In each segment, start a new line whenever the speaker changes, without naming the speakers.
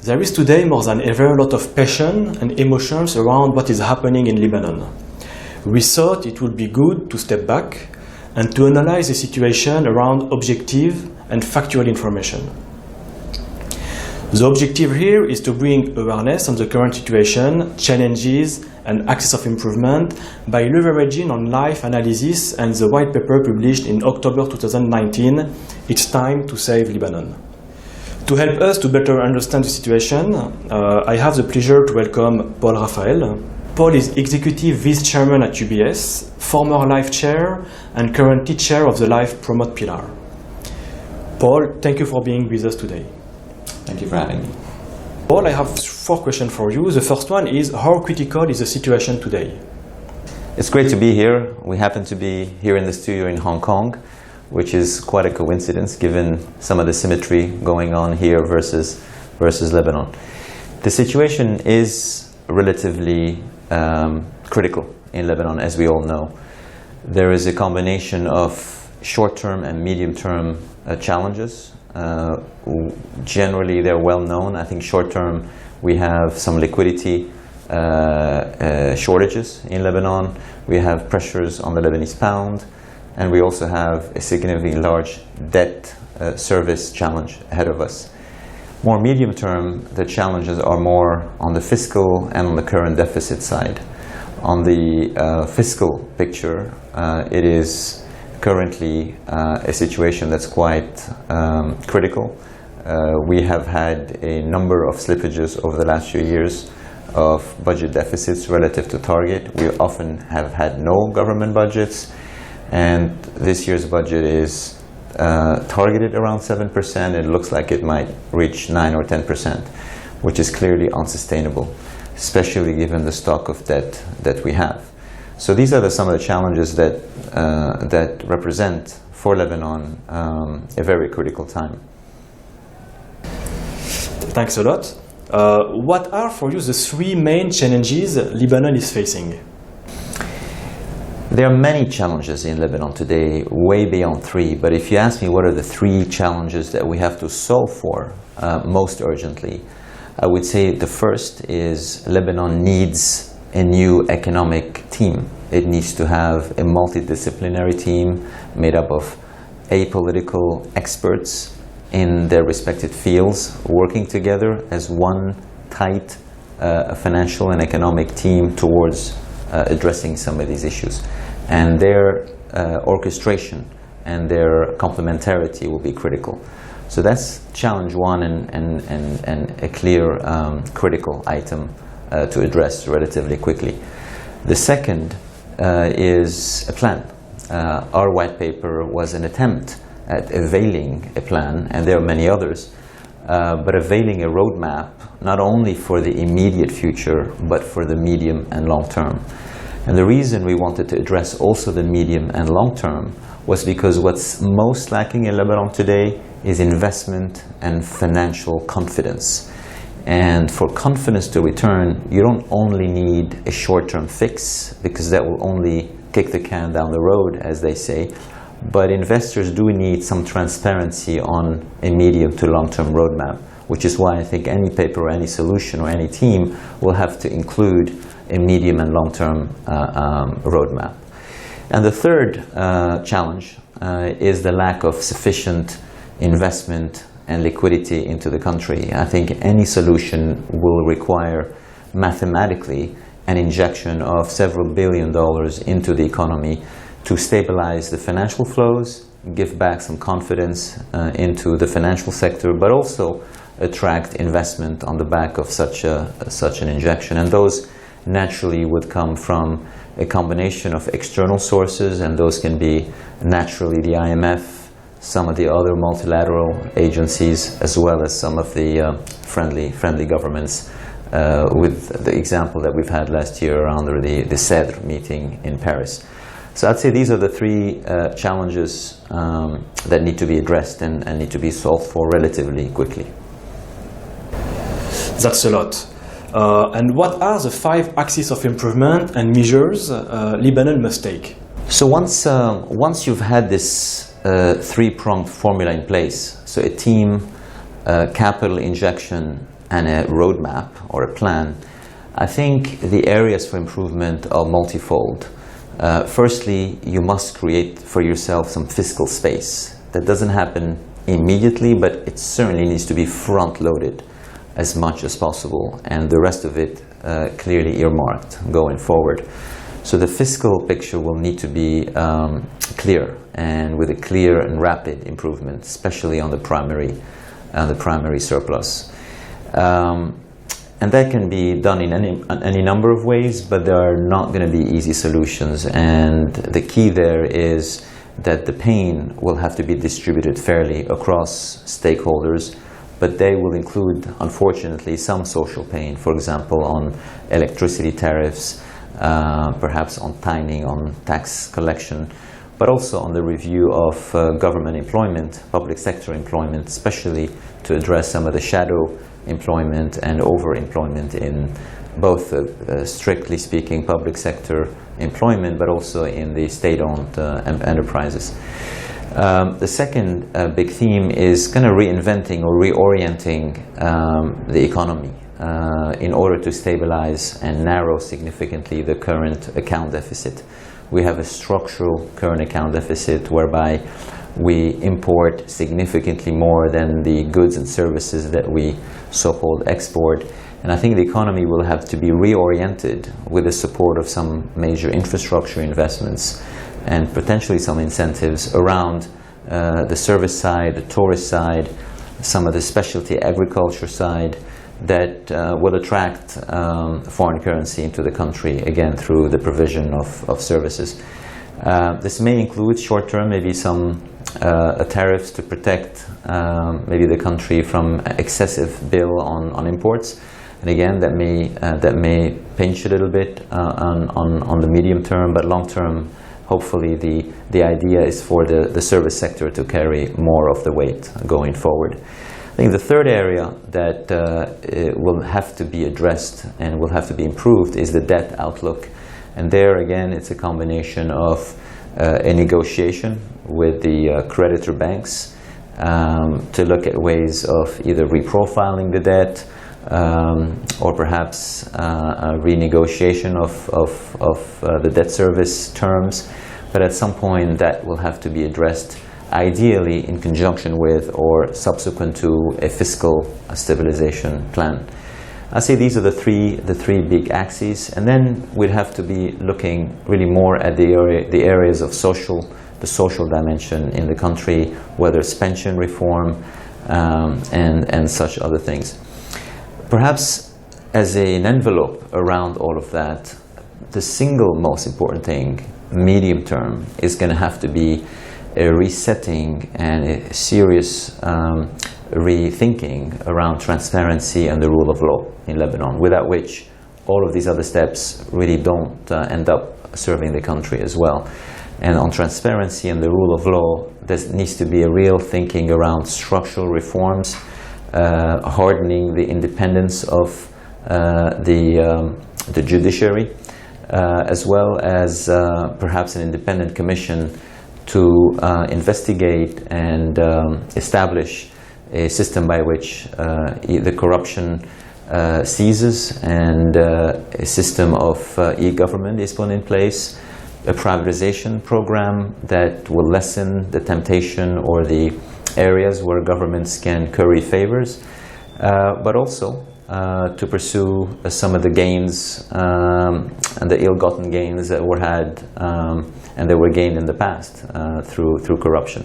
There is today more than ever a lot of passion and emotions around what is happening in Lebanon. We thought it would be good to step back and to analyze the situation around objective and factual information. The objective here is to bring awareness on the current situation, challenges, and axis of improvement by leveraging on live analysis and the white paper published in October 2019, It's Time to Save Lebanon. To help us to better understand the situation, I have the pleasure to welcome Paul Raphael. Paul is Executive Vice Chairman at UBS, former Life Chair, and currently Chair of the Life Promote Pillar. Paul, thank you for being with us today.
Thank you for having me.
Paul, I have 4 questions for you. The first one is, how critical is the situation today?
It's great to be here. We happen to be here in the studio in Hong Kong, which is quite a coincidence given some of the symmetry going on here versus Lebanon. The situation is relatively critical in Lebanon, as we all know. There is a combination of short-term and medium-term challenges. Generally, they're well known. I think short-term, we have some liquidity shortages in Lebanon. We have pressures on the Lebanese pound. And we also have a significantly large debt service challenge ahead of us. More medium term, the challenges are more on the fiscal and on the current deficit side. On the fiscal picture, it is currently a situation that's quite critical. We have had a number of slippages over the last few years of budget deficits relative to target. We often have had no government budgets. And this year's budget is targeted around 7%. It looks like it might reach 9 or 10%, which is clearly unsustainable, especially given the stock of debt that we have. So these are some of the challenges that represent for Lebanon a very critical time.
Thanks a lot. What are for you the 3 main challenges Lebanon is facing?
There are many challenges in Lebanon today, way beyond 3. But if you ask me what are the 3 challenges that we have to solve for most urgently, I would say the first is Lebanon needs a new economic team. It needs to have a multidisciplinary team made up of apolitical experts in their respective fields, working together as one tight financial and economic team towards addressing some of these issues. And their orchestration and their complementarity will be critical. So that's challenge 1 and a clear critical item to address relatively quickly. The second is a plan. Our white paper was an attempt at availing a plan, and there are many others, but availing a roadmap not only for the immediate future, but for the medium and long term. And the reason we wanted to address also the medium and long term was because what's most lacking in Lebanon today is investment and financial confidence. And for confidence to return, you don't only need a short-term fix, because that will only kick the can down the road, as they say, but investors do need some transparency on a medium to long-term roadmap, which is why I think any paper or any solution or any team will have to include a medium and long-term roadmap. And the third challenge is the lack of sufficient investment and liquidity into the country. I think any solution will require mathematically an injection of several $billion into the economy to stabilize the financial flows, give back some confidence into the financial sector, but also attract investment on the back of such an injection. And those naturally would come from a combination of external sources, and those can be naturally the IMF, some of the other multilateral agencies, as well as some of the friendly governments, with the example that we've had last year under the CEDR meeting in Paris. So I'd say these are the 3 challenges that need to be addressed and need to be solved for relatively quickly.
That's a lot. And what are the 5 axes of improvement and measures Lebanon must take?
So once you've had this 3-pronged formula in place, so a team, capital injection, and a roadmap or a plan, I think the areas for improvement are multifold. Firstly, you must create for yourself some fiscal space. That doesn't happen immediately, but it certainly needs to be front-loaded as much as possible, and the rest of it clearly earmarked going forward. So the fiscal picture will need to be clear, and with a clear and rapid improvement, especially on the primary surplus. And that can be done in any number of ways, but there are not going to be easy solutions. And the key there is that the pain will have to be distributed fairly across stakeholders, but they will include, unfortunately, some social pain, for example, on electricity tariffs, perhaps on timing, on tax collection, but also on the review of government employment, public sector employment, especially to address some of the shadow employment and overemployment in both, strictly speaking, public sector employment, but also in the state-owned enterprises. The second big theme is kind of reinventing or reorienting the economy in order to stabilize and narrow significantly the current account deficit. We have a structural current account deficit whereby we import significantly more than the goods and services that we so-called export. And I think the economy will have to be reoriented with the support of some major infrastructure investments and potentially some incentives around the service side, the tourist side, some of the specialty agriculture side that will attract foreign currency into the country, again, through the provision of services. This may include short-term, maybe some tariffs to protect maybe the country from excessive bill on imports. And again, that may pinch a little bit on the medium term, but long term, hopefully the idea is for the service sector to carry more of the weight going forward. I think the third area that will have to be addressed and will have to be improved is the debt outlook. And there again, it's a combination of a negotiation with the creditor banks to look at ways of either reprofiling the debt or perhaps a renegotiation of the debt service terms. But at some point that will have to be addressed, ideally in conjunction with or subsequent to a fiscal stabilization plan. I say these are the three big axes, and then we'd have to be looking really more at the areas of the social dimension in the country, whether it's pension reform and such other things. Perhaps as an envelope around all of that, the single most important thing, medium term, is going to have to be a resetting and a serious rethinking around transparency and the rule of law in Lebanon, without which all of these other steps really don't end up serving the country as well. And on transparency and the rule of law, there needs to be a real thinking around structural reforms, hardening the independence of the judiciary, as well as perhaps an independent commission to investigate and establish a system by which the corruption ceases and a system of e-government is put in place, a privatization program that will lessen the temptation or the areas where governments can curry favors, but also to pursue some of the gains and the ill-gotten gains that were had and that were gained in the past through corruption.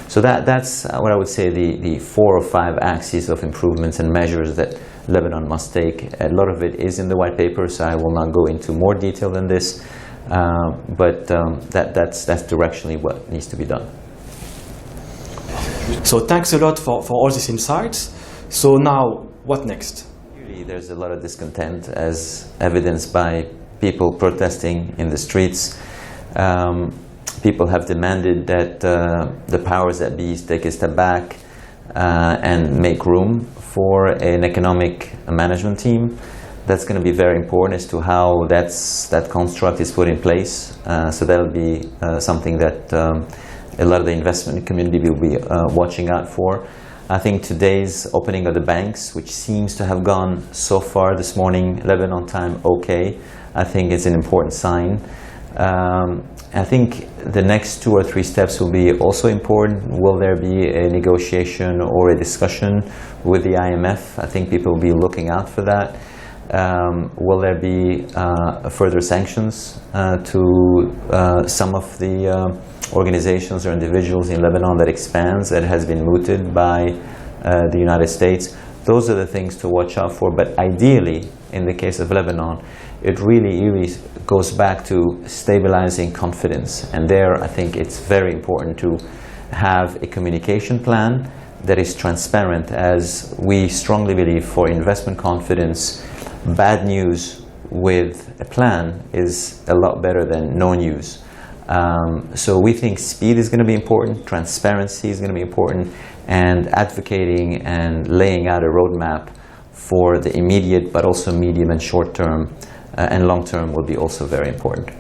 So that's what I would say the 4 or 5 axes of improvements and measures that Lebanon must take. A lot of it is in the white paper, so I will not go into more detail than this, but that's directionally what needs to be done.
So thanks a lot for all these insights. So now, what next?
There's a lot of discontent, as evidenced by people protesting in the streets. People have demanded that the powers that be take a step back and make room for an economic management team. That's going to be very important as to how that construct is put in place. So that'll be something that a lot of the investment community will be watching out for. I think today's opening of the banks, which seems to have gone so far this morning, Lebanon time, okay, I think it's an important sign. I think the next 2 or 3 steps will be also important. Will there be a negotiation or a discussion with the IMF? I think people will be looking out for that. Will there be further sanctions to some of the organizations or individuals in Lebanon that expands, that has been mooted by the United States? Those are the things to watch out for. But ideally, in the case of Lebanon, it really goes back to stabilizing confidence. And there, I think it's very important to have a communication plan that is transparent, as we strongly believe for investment confidence, bad news with a plan is a lot better than no news. So we think speed is going to be important, transparency is going to be important, and advocating and laying out a roadmap for the immediate but also medium and short term and long term will be also very important.